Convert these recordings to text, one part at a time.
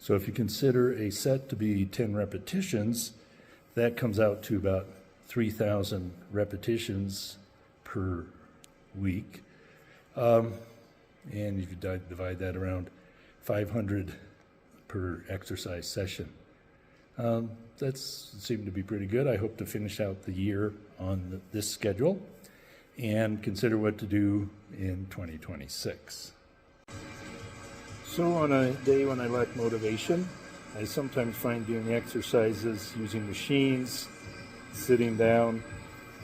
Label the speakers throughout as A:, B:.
A: So if you consider a set to be 10 repetitions, that comes out to about 3,000 repetitions per week. And if you divide that around 500 per exercise session. That seemed to be pretty good. I hope to finish out the year on this schedule and consider what to do in 2026. So on a day when I lack motivation, I sometimes find doing exercises using machines, sitting down,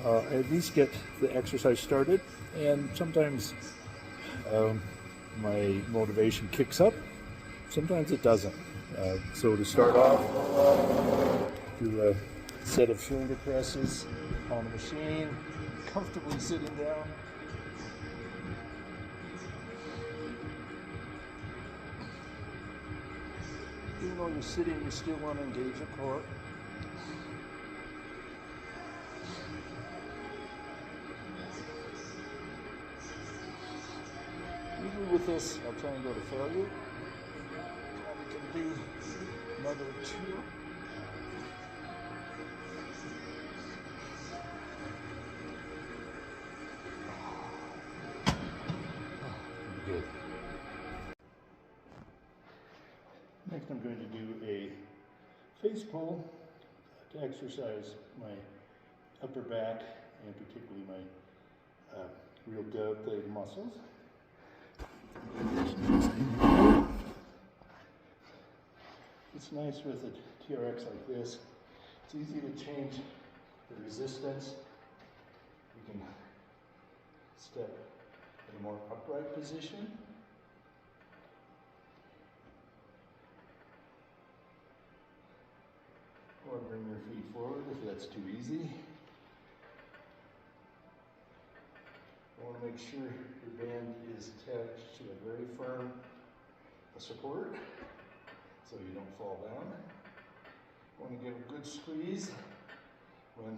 A: at least get the exercise started, and sometimes my motivation kicks up, sometimes it doesn't. So to start off, do a set of shoulder presses on the machine, comfortably sitting down. Even though you're sitting, you still want to engage your core. Usually with this, I'll try and go to failure. We can do another 2. Good. Next, I'm going to do a face pull to exercise my upper back and particularly my real deltoid muscles. It's nice with a TRX like this. It's easy to change the resistance. You can step in a more upright position. Or bring your feet forward if that's too easy. You want to make sure your band is attached to a very firm support so you don't fall down. You want to give a good squeeze when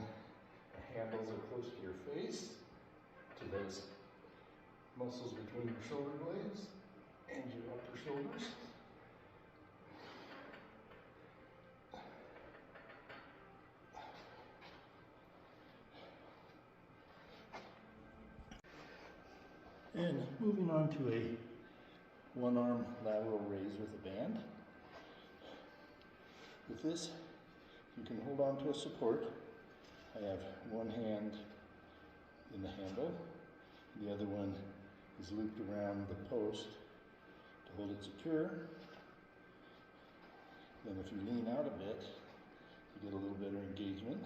A: the handles are close to your face, to those muscles between your shoulder blades and your upper shoulders. And moving on to a one-arm lateral raise with a band. With this, you can hold on to a support. I have one hand in the handle, the other one is looped around the post to hold it secure. Then if you lean out a bit, you get a little better engagement.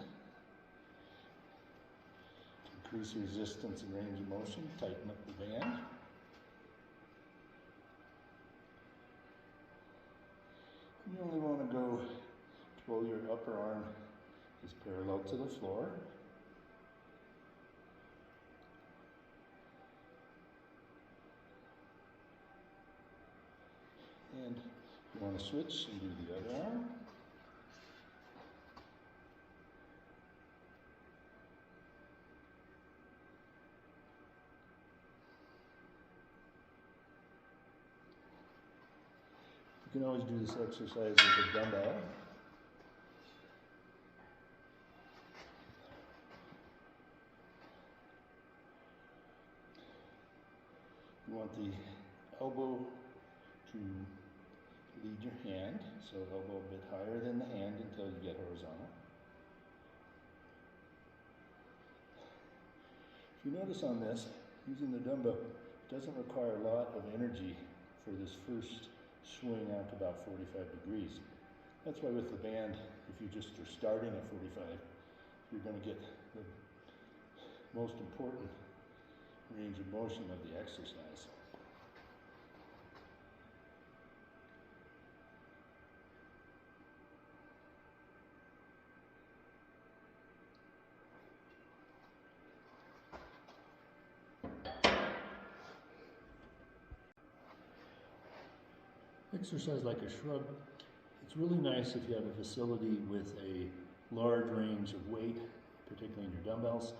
A: Increase resistance and range of motion, tighten up the band. You only want to go while your upper arm is parallel to the floor. And you want to switch and do the other arm. You can always do this exercise with a dumbbell. You want the elbow to lead your hand, so elbow a bit higher than the hand until you get horizontal. If you notice on this, using the dumbbell doesn't require a lot of energy for this first swing out to about 45 degrees. That's why with the band, if you just are starting at 45, you're going to get the most important range of motion of the exercise. Exercise like a shrug, it's really nice if you have a facility with a large range of weight, particularly in your dumbbells,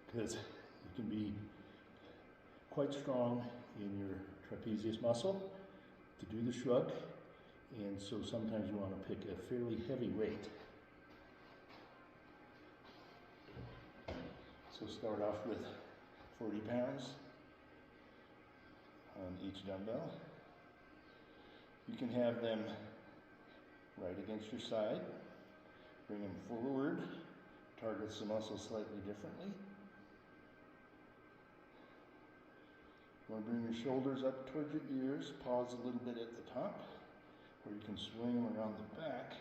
A: because you can be quite strong in your trapezius muscle to do the shrug, And so sometimes you want to pick a fairly heavy weight. So start off with 40 pounds on each dumbbell. You can have them right against your side. Bring them forward. Targets the muscle slightly differently. You want to bring your shoulders up towards your ears. Pause a little bit at the top, or you can swing them around the back.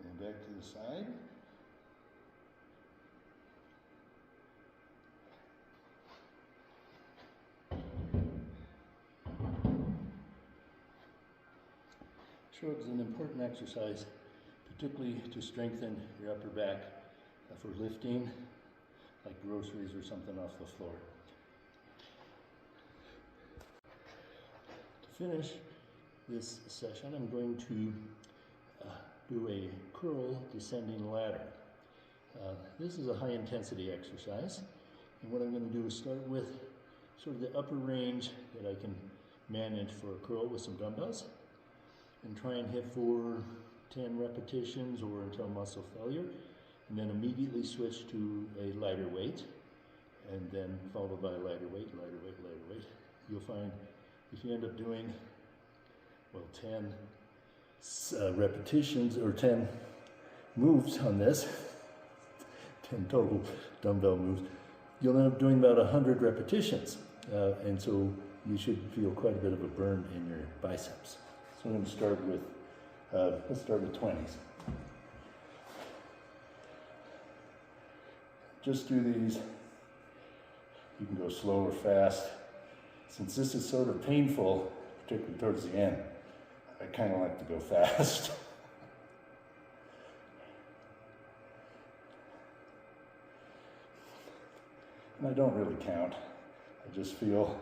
A: And back to the side. Shrugs is an important exercise, particularly to strengthen your upper back for lifting, like groceries or something off the floor. To finish this session, I'm going to do a curl descending ladder. This is a high intensity exercise, and what I'm going to do is start with sort of the upper range that I can manage for a curl with some dumbbells, and try and hit for 10 repetitions or until muscle failure, and then immediately switch to a lighter weight, and then followed by lighter weight, lighter weight, lighter weight. You'll find if you end up doing, well, 10 repetitions or 10 moves on this, 10 total dumbbell moves, you'll end up doing about 100 repetitions, and so you should feel quite a bit of a burn in your biceps. So I'm going to start with, let's start with 20s. Just do these. You can go slow or fast. Since this is sort of painful, particularly towards the end, I kind of like to go fast. And I don't really count. I just feel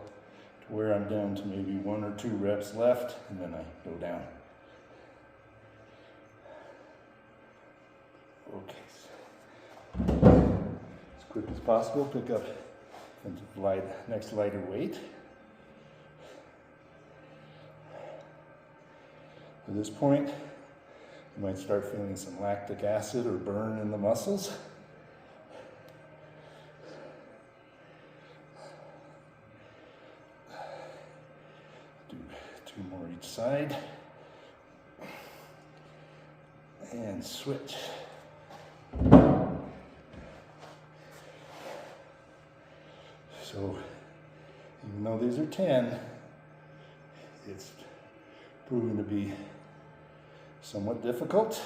A: where I'm down to maybe 1 or 2 reps left, and then I go down. Okay, as quick as possible, pick up the next lighter weight. At this point, you might start feeling some lactic acid or burn in the muscles. Two more each side, and switch. So even though these are 10, it's proven to be somewhat difficult.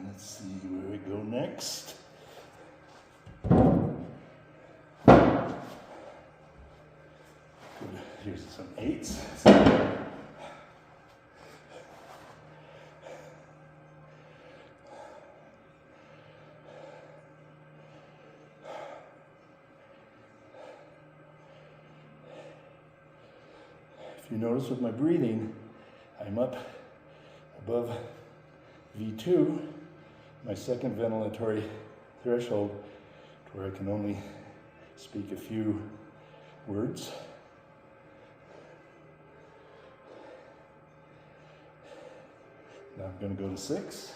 A: Let's see where we go next. Good. Here's some 8s. If you notice with my breathing, I'm up above V2, my second ventilatory threshold, to where I can only speak a few words. Now I'm going to go to 6.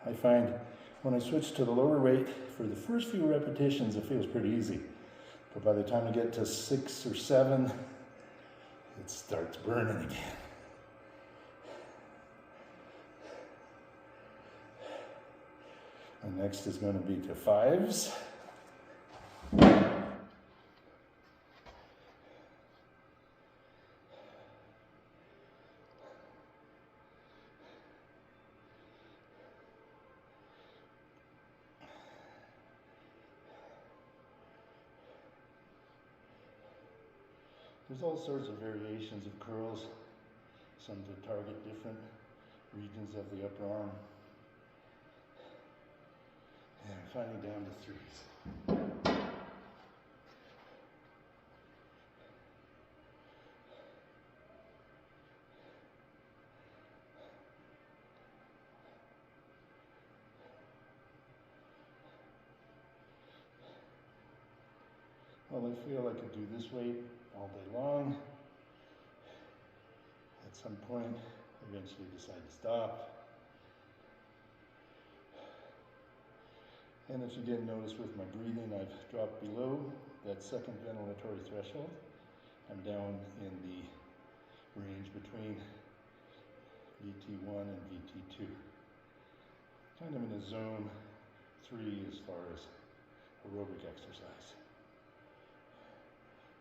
A: I find when I switch to the lower weight, for the first few repetitions, it feels pretty easy. But by the time I get to 6 or 7, it starts burning again. And next is going to be to 5s. There's all sorts of variations of curls. some to target different regions of the upper arm. And finally down to 3s. Well, I feel I could do this weight all day long. At some point, eventually decide to stop. And if you didn't notice with my breathing, I've dropped below that second ventilatory threshold. I'm down in the range between VT1 and VT2. Kind of in a zone 3 as far as aerobic exercise.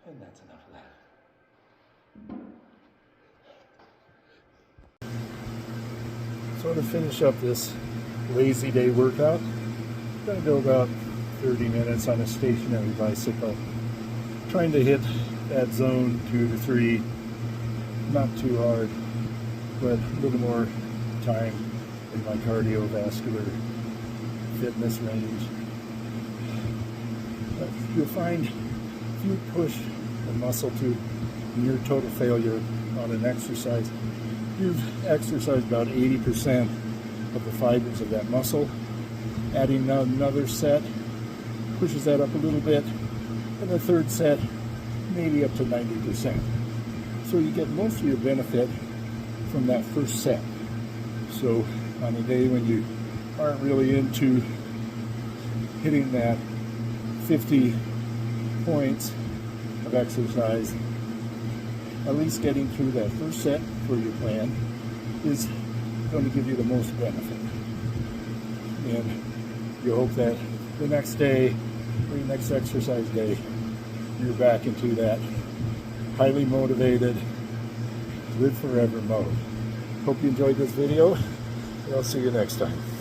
A: And that's enough of that. So to finish up this lazy day workout, I'm going to go about 30 minutes on a stationary bicycle, trying to hit that zone 2 to 3, not too hard, but a little more time in my cardiovascular fitness range. But you'll find if you push the muscle to near total failure on an exercise, you've exercised about 80% of the fibers of that muscle. Adding another set pushes that up a little bit, and the third set maybe up to 90%. So you get most of your benefit from that first set. So on a day when you aren't really into hitting that 50 points of exercise, at least getting through that first set for your plan is going to give you the most benefit. And you hope that the next day, or your next exercise day, you're back into that highly motivated, live forever mode. Hope you enjoyed this video, and I'll see you next time.